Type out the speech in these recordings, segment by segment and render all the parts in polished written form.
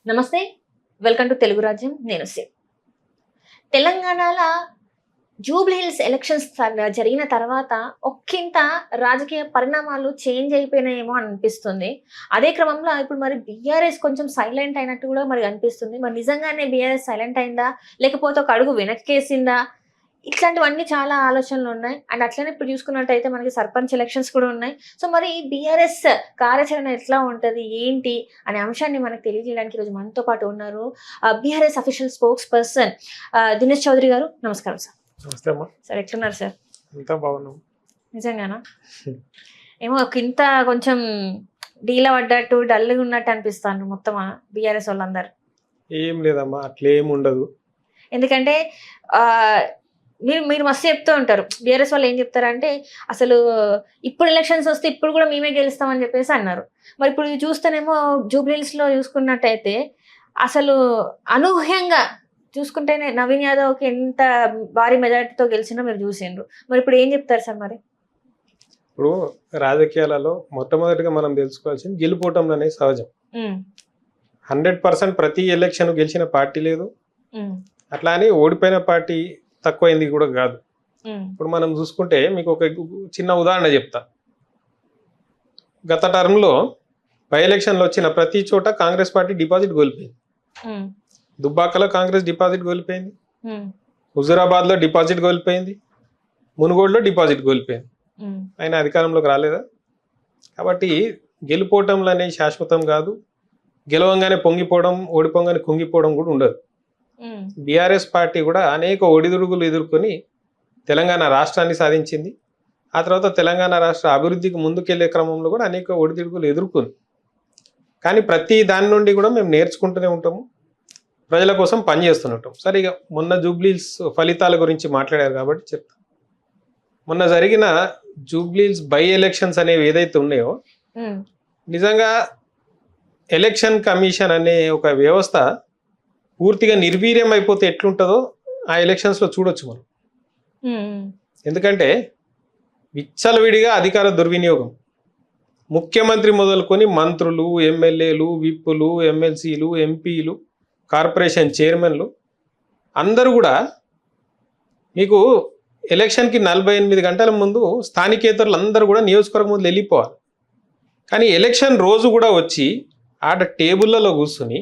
నమస్తే, welcome to Telugu రాజ్యం. నేను శివ్. తెలంగాణలో జూబ్లీ హిల్స్ ఎలక్షన్స్ జరిగిన తర్వాత ఒక్కింత రాజకీయ పరిణామాలు చేంజ్ అయిపోయినాయేమో అనిపిస్తుంది. అదే క్రమంలో ఇప్పుడు మరి బీఆర్ఎస్ కొంచెం సైలెంట్ అయినట్టు కూడా మరి అనిపిస్తుంది. మరి నిజంగానే బీఆర్ఎస్ సైలెంట్ అయిందా, లేకపోతే ఒక అడుగు వెనక్కేసిందా? ఇట్లాంటివన్నీ చాలా ఆలోచనలు ఉన్నాయి. అండ్ అట్లనే ఇప్పుడు చూసుకున్నట్టయితే మనకి సర్పంచ్ ఎలక్షన్స్ కూడా ఉన్నాయి. సో మరి బీఆర్ఎస్ కార్యాచరణ ఎట్లా ఉంటుంది, ఏంటి అనే అంశాన్ని మనకు తెలియజేయడానికి ఈరోజు మనతో పాటు ఉన్నారు BRS official spokesperson Dinesh Chaudhary గారు. నమస్కారం సార్. నమస్తే అమ్మా. సార్ ఎట్లున్నారు సార్? అంతా బాగున్నాం. నిజంగానా? ఏమో ఇంత కొంచెం డీలా పడ్డట్టు డల్గా ఉన్నట్టు అనిపిస్తాను మొత్తం బీఆర్ఎస్ వాళ్ళందరూ. ఏం లేదమ్మా, అట్లేం ఉండదు. ఎందుకంటే మీరు మస్తు చెప్తూ ఉంటారు. బీఆర్ఎస్ వాళ్ళు ఏం చెప్తారంటే అసలు ఇప్పుడు ఎలక్షన్స్ వస్తే ఇప్పుడు కూడా మేమే గెలుస్తామని చెప్పేసి అన్నారు. మరి ఇప్పుడు చూస్తేనేమో జూబ్లీహిల్స్లో చూసుకున్నట్టయితే అసలు అనూహ్యంగా చూసుకుంటేనే నవీన్ యాదవ్కి ఎంత భారీ మెజారిటీతో గెలిచినా మీరు చూసిండ్రు. మరి ఇప్పుడు ఏం చెప్తారు సార్? మరి ఇప్పుడు రాజకీయాలలో మొట్టమొదటిగా మనం తెలుసుకోవాల్సింది గెలుపోవటం అనేది సహజం. 100% ప్రతి ఎలక్షన్ గెలిచిన పార్టీ లేదు, అట్లా అని ఓడిపోయిన పార్టీ తక్కువైంది కూడా కాదు. ఇప్పుడు మనం చూసుకుంటే మీకు ఒక చిన్న ఉదాహరణ చెప్తా. గత టర్మ్లో బై ఎలక్షన్లో వచ్చిన ప్రతి చోట కాంగ్రెస్ పార్టీ డిపాజిట్ కోల్పోయింది. దుబ్బాకలో కాంగ్రెస్ డిపాజిట్ కోల్పోయింది, హుజూరాబాద్లో డిపాజిట్ కోల్పోయింది, మునుగోడులో డిపాజిట్ కోల్పోయింది. ఆయన అధికారంలోకి రాలేదా? కాబట్టి గెలుపోవటంలో అనేది శాశ్వతం కాదు. గెలవంగానే పొంగిపోవడం, ఓడిపోగానే కుంగిపోవడం కూడా ఉండదు. బీఆర్ఎస్ పార్టీ కూడా అనేక ఒడిదుడుగులు ఎదుర్కొని తెలంగాణ రాష్ట్రాన్ని సాధించింది. ఆ తర్వాత తెలంగాణ రాష్ట్ర అభివృద్ధికి ముందుకెళ్లే క్రమంలో కూడా అనేక ఒడిదుడుగులు ఎదుర్కొంది. కానీ ప్రతి దాని నుండి కూడా మేము నేర్చుకుంటూనే ఉంటాము, ప్రజల కోసం పనిచేస్తూనే ఉంటాం. సరే, ఇక మొన్న జూబ్లీహిల్స్ ఫలితాల గురించి మాట్లాడారు కాబట్టి చెప్తాను. మొన్న జరిగిన జూబ్లీహిల్స్ బై ఎలక్షన్స్ అనేవి ఏదైతే ఉన్నాయో, నిజంగా ఎలక్షన్ కమిషన్ అనే ఒక వ్యవస్థ పూర్తిగా నిర్వీర్యం అయిపోతే ఎట్లుంటుందో ఆ ఎలక్షన్స్లో చూడొచ్చు మనం. ఎందుకంటే విచ్చలవిడిగా అధికార దుర్వినియోగం, ముఖ్యమంత్రి మొదలుకొని మంత్రులు, ఎమ్మెల్యేలు, విప్పులు, ఎమ్మెల్సీలు, ఎంపీలు, కార్పొరేషన్ చైర్మన్లు అందరూ కూడా మీకు ఎలక్షన్కి 48 గంటల ముందు స్థానికేతరులు అందరూ కూడా నియోజకవర్గం ముందు వెళ్ళిపోవాలి. కానీ ఎలక్షన్ రోజు కూడా వచ్చి ఆడ టేబుల్లలో కూర్చుని,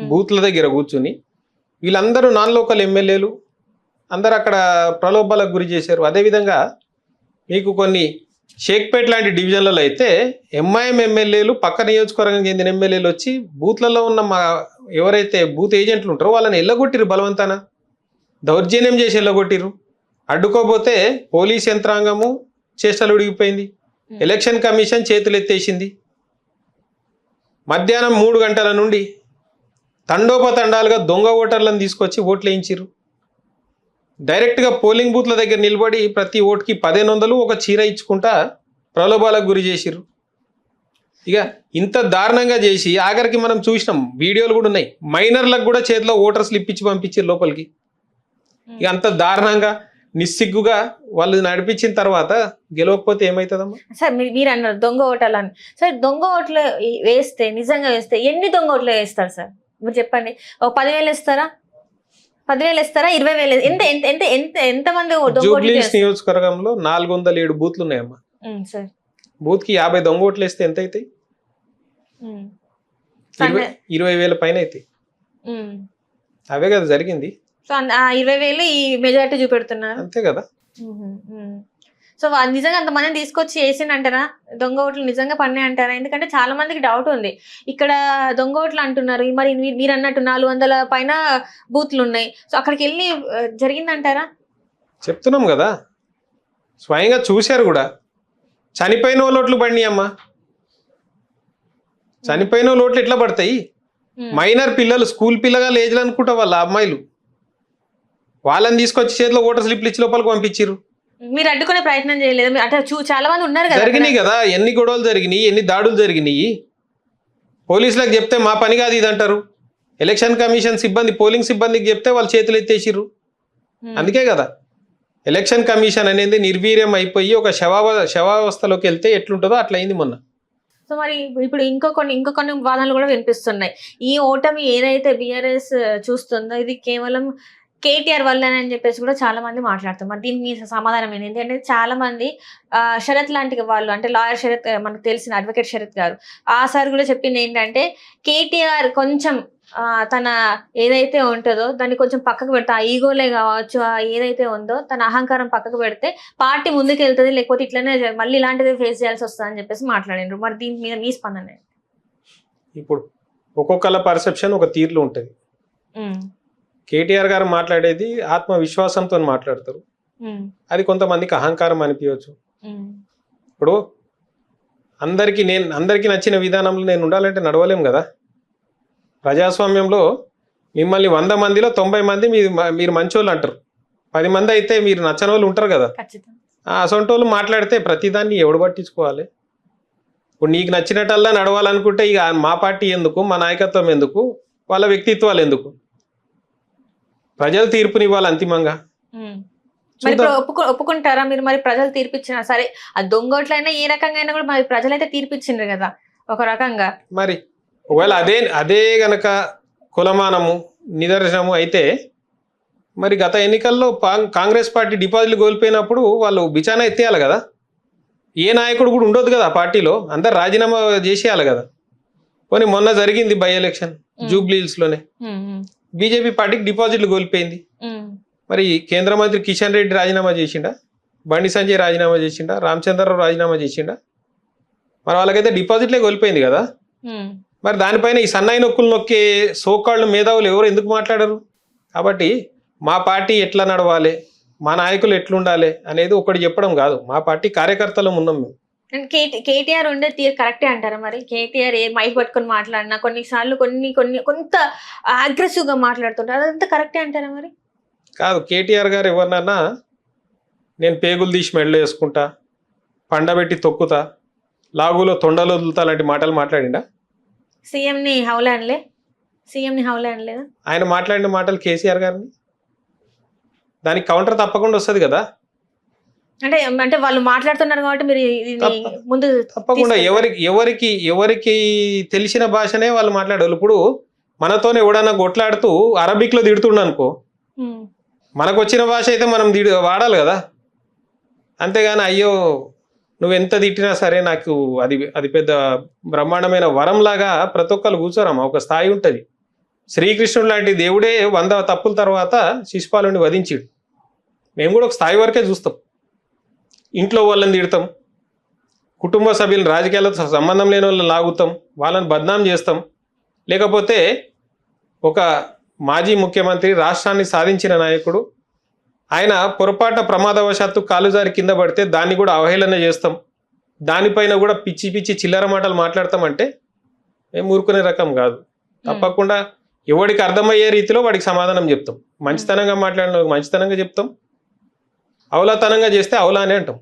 బూత్ల దగ్గర కూర్చుని వీళ్ళందరూ నాన్ లోకల్ ఎమ్మెల్యేలు అందరూ అక్కడ ప్రలోభాలకు గురి చేశారు. అదేవిధంగా మీకు కొన్ని షేక్పేట్ లాంటి డివిజన్లలో అయితే ఎంఐఎం ఎమ్మెల్యేలు, పక్క నియోజకవర్గం చెందిన ఎమ్మెల్యేలు వచ్చి బూత్లలో ఉన్న ఎవరైతే బూత్ ఏజెంట్లు ఉంటారో వాళ్ళని ఎల్లగొట్టిరు, బలవంతాన దౌర్జన్యం చేసి ఎల్లగొట్టిరు. అడ్డుకోపోతే పోలీస్ యంత్రాంగము చేష్టలు ఉడిగిపోయింది, ఎలక్షన్ కమిషన్ చేతులు ఎత్తేసింది. మధ్యాహ్నం 3 గంటల నుండి తండోపతండాలుగా దొంగ ఓటర్లను తీసుకొచ్చి ఓట్లు వేయించారు. డైరెక్ట్గా పోలింగ్ బూత్ల దగ్గర నిలబడి ప్రతి ఓటుకి 1500 ఒక చీర ఇచ్చుకుంటా ప్రలోభాలకు గురి చేసిరు. ఇక ఇంత దారుణంగా చేసి ఆఖరికి మనం చూసినాం, వీడియోలు కూడా ఉన్నాయి, మైనర్లకు కూడా చేతిలో ఓటర్ స్లిప్ ఇచ్చి పంపించారు లోపలికి. ఇక అంత దారుణంగా నిస్సిగ్గుగా వాళ్ళు నడిపించిన తర్వాత గెలవకపోతే ఏమవుతుందమ్మా? సార్ మీరు అన్నారు దొంగ ఓటర్లు అని. సార్ దొంగ ఓట్లు వేస్తే, నిజంగా వేస్తే ఎన్ని దొంగ ఓట్లు వేస్తారు సార్? మీరు చెప్పండి. ఒక 10,000 ఇస్తారా? 10,000 ఇస్తారా? 20,000? ఎంత ఎంత ఎంత ఎంత ఎంతమంది జూబ్లీహిల్స్ నియోజకవర్గంలో 407 బూత్లు ఉన్నాయమ్మా. సార్ బూత్ కి 50 దొంగ ఓట్లు వేస్తే ఎంత అవుతాయి? 20,000 పైన అవుతాయి. అవే కదా జరిగింది. సో 20,000 ఈ మెజారిటీ చూపెడుతున్నారు, అంతే కదా. సో నిజంగా అంతమందిని తీసుకొచ్చి వేసిందంటారా? దొంగ ఓట్లు నిజంగా పన్నే అంటారా? ఎందుకంటే చాలా మందికి డౌట్ ఉంది. ఇక్కడ దొంగ ఓట్లు అంటున్నారు, మరి మీరు అన్నట్టు 400 పైన బూత్లు ఉన్నాయి. సో అక్కడికి వెళ్ళి జరిగిందంటారా? చెప్తున్నాం కదా, స్వయంగా చూశారు కూడా. చనిపోయిన వాళ్ళ ఓట్లు పడినాయి అమ్మా. చనిపోయిన వాళ్ళ ఓట్లు ఎట్లా పడతాయి? మైనర్ పిల్లలు, స్కూల్ పిల్లగాళ్ళు ఏజ్లు అనుకుంటా వాళ్ళ అమ్మాయిలు, వాళ్ళని తీసుకొచ్చి చేతిలో ఓటర్ స్లిప్లు ఇచ్చి లోపలికి పంపించారు. మీరు అడ్డుకునే ప్రయత్నం చేయలేదు? అంటే చాలా మంది ఉన్నారు కదా. జరిగినాయి కదా, ఎన్ని గొడవలు జరిగినాయి, ఎన్ని దాడులు జరిగినాయి. పోలీసులకు చెప్తే మా పని కాదు ఇది అంటారు. ఎలక్షన్ కమిషన్ సిబ్బంది, పోలింగ్ సిబ్బందికి చెప్తే వాళ్ళు చేతులు ఎత్తేసిర్రు. అందుకే కదా ఎలక్షన్ కమిషన్ అనేది నిర్వీర్యం అయిపోయి ఒక శవావస్థలోకి వెళ్తే ఎట్లుంటుందో అట్లయింది మొన్న. సో మరి ఇప్పుడు ఇంకో కొన్ని వాదనలు కూడా వినిపిస్తున్నాయి. ఈ ఓటమి ఏదైతే బీఆర్ఎస్ చూస్తుందో ఇది కేవలం కేటీఆర్ వల్లనే అని చెప్పేసి కూడా చాలా మంది మాట్లాడుతారు. మరి దీనికి మీ సమాధానం ఏంటి? ఎందుకంటే చాలా మంది శరత్ లాంటి వాళ్ళు అంటే లాయర్ శరత్ మనకు తెలిసిన అడ్వకేట్ శరత్ గారు ఆ సార్ కూడా చెప్పింది ఏంటంటే కేటీఆర్ కొంచెం తన ఏదైతే ఉంటుందో దాన్ని కొంచెం పక్కకు పెడితే ఆ ఈగోలే కావచ్చు ఏదైతే ఉందో తన అహంకారం పక్కకు పెడితే పార్టీ ముందుకు వెళ్తుంది, లేకపోతే ఇట్లనే మళ్ళీ ఇలాంటిది ఫేస్ చేయాల్సి వస్తుంది అని చెప్పేసి మాట్లాడారు. మరి దీని మీద మీ స్పందన ఏంటి? ఇప్పుడు ఒక్కొక్కళ్ళ పర్సెప్షన్ ఒక తీరులో ఉంటుంది. కేటీఆర్ గారు మాట్లాడేది ఆత్మవిశ్వాసంతో మాట్లాడతారు, అది కొంతమందికి అహంకారం అనిపించవచ్చు. ఇప్పుడు అందరికీ నచ్చిన విధానంలో నేను ఉండాలంటే నడవలేం కదా. ప్రజాస్వామ్యంలో మిమ్మల్ని 100 మందిలో 90 మంది మీరు మంచోళ్ళు అంటారు, 10 మంది అయితే మీరు నచ్చని వాళ్ళు ఉంటారు కదా. అసొంటి వాళ్ళు మాట్లాడితే ప్రతిదాన్ని ఎవడు పట్టించుకోవాలి? ఇప్పుడు నీకు నచ్చినట్టల్లా నడవాలనుకుంటే ఇక మా పార్టీ ఎందుకు, మా నాయకత్వం ఎందుకు, వాళ్ళ వ్యక్తిత్వాలు ఎందుకు? ప్రజలు తీర్పునివ్వాలి అంతిమంగా. ఒప్పుకుంటారా మీరు? మరి ప్రజలు తీర్పిచ్చినా సరే ఆ దొంగోట్లైనా ఏ రకంగా అయినా కూడా మరి ప్రజలైతే తీర్పిచ్చిండ్రు కదా ఒక రకంగా. మరి ఒకవేళ అదే గనక కులమానము నిదర్శనము అయితే మరి గత ఎన్నికల్లో కాంగ్రెస్ పార్టీ డిపాజిట్లు కోల్పోయినప్పుడు వాళ్ళు బిచానా ఎత్తేయాలి కదా. ఏ నాయకుడు కూడా ఉండొద్దు కదా పార్టీలో, అందరు రాజీనామా చేసేయాలి కదా. కొన్ని మొన్న జరిగింది బై ఎలక్షన్ జూబ్లీహిల్స్లోనే, బీజేపీ పార్టీకి డిపాజిట్లు కోల్పోయింది. మరి కేంద్ర మంత్రి కిషన్ రెడ్డి రాజీనామా చేసిండా, బండి సంజయ్ రాజీనామా చేసిండా, రామచంద్రరావు రాజీనామా చేసిండా? మరి వాళ్ళకైతే డిపాజిట్లే కోల్పోయింది కదా. మరి దానిపైన ఈ సన్నాయి నొక్కులు నొక్కే సోకాళ్ళు మేధావులు ఎవరు ఎందుకు మాట్లాడరు? కాబట్టి మా పార్టీ ఎట్లా నడవాలి, మా నాయకులు ఎట్లుండాలి అనేది ఒకటి చెప్పడం కాదు, మా పార్టీ కార్యకర్తలు ఉన్నాం మేము. కేటీఆర్ ఉండే తీరు కరెక్టే అంటారా? మరి కేటీఆర్ ఏ మైక్ పట్టుకొని మాట్లాడినా కొన్నిసార్లు కొంత అగ్రెసివ్ గా మాట్లాడుతుంటారు, అదంతా కరెక్టే అంటారా? మరి కాదు, కేటీఆర్ గారు ఎవరినన్నా నేను పేగులు తీసి మెడలో వేసుకుంటా, పండబెట్టి తొక్కుతా, లాగులో తొండలు వదులుతా లాంటి మాటలు మాట్లాడిండా? సీఎంని హౌలే అనలేదా? ఆయన మాట్లాడిన మాటలు కేసీఆర్ గారిని దానికి కౌంటర్ తప్పకుండా వస్తుంది కదా. అంటే వాళ్ళు మాట్లాడుతున్నారు కాబట్టి మీరు ముందు తప్పకుండా ఎవరికి తెలిసిన భాషనే వాళ్ళు మాట్లాడారు. ఇప్పుడు మనతోనే ఎవడన్నా కొట్లాడుతూ అరబిక్ లో తిడుతుండ అనుకో, మనకు వచ్చిన భాష అయితే మనం వాడాలి కదా. అంతేగాని అయ్యో నువ్వు ఎంత తిట్టినా సరే నాకు అది పెద్ద బ్రహ్మాండమైన వరంలాగా ప్రతి ఒక్కరు కూర్చోరమ్మా. ఒక స్థాయి ఉంటుంది. శ్రీకృష్ణుడు లాంటి దేవుడే 100 తప్పుల తర్వాత శిశుపాలుని వధించాడు. మేము కూడా ఒక స్థాయి వరకే చూస్తాం. ఇంట్లో వాళ్ళని తిడతాం, కుటుంబ సభ్యులను రాజకీయాలతో సంబంధం లేని వాళ్ళని లాగుతాం, వాళ్ళని బద్నాం చేస్తాం. లేకపోతే ఒక మాజీ ముఖ్యమంత్రి, రాష్ట్రాన్ని సాధించిన నాయకుడు, ఆయన పొరపాటున ప్రమాదవశాత్తు కాలు జారి కింద పడితే దాన్ని కూడా అవహేళన చేస్తాం, దానిపైన కూడా పిచ్చి చిల్లర మాటలు మాట్లాడతామంటే మేము ఊరుకునే రకం కాదు. తప్పకుండా ఎవడికి అర్థమయ్యే రీతిలో వాడికి సమాధానం చెప్తాం. మంచితనంగా మాట్లాడిన మంచితనంగా చెప్తాం, అవలాతనంగా చేస్తే అవలా అని అంటాం.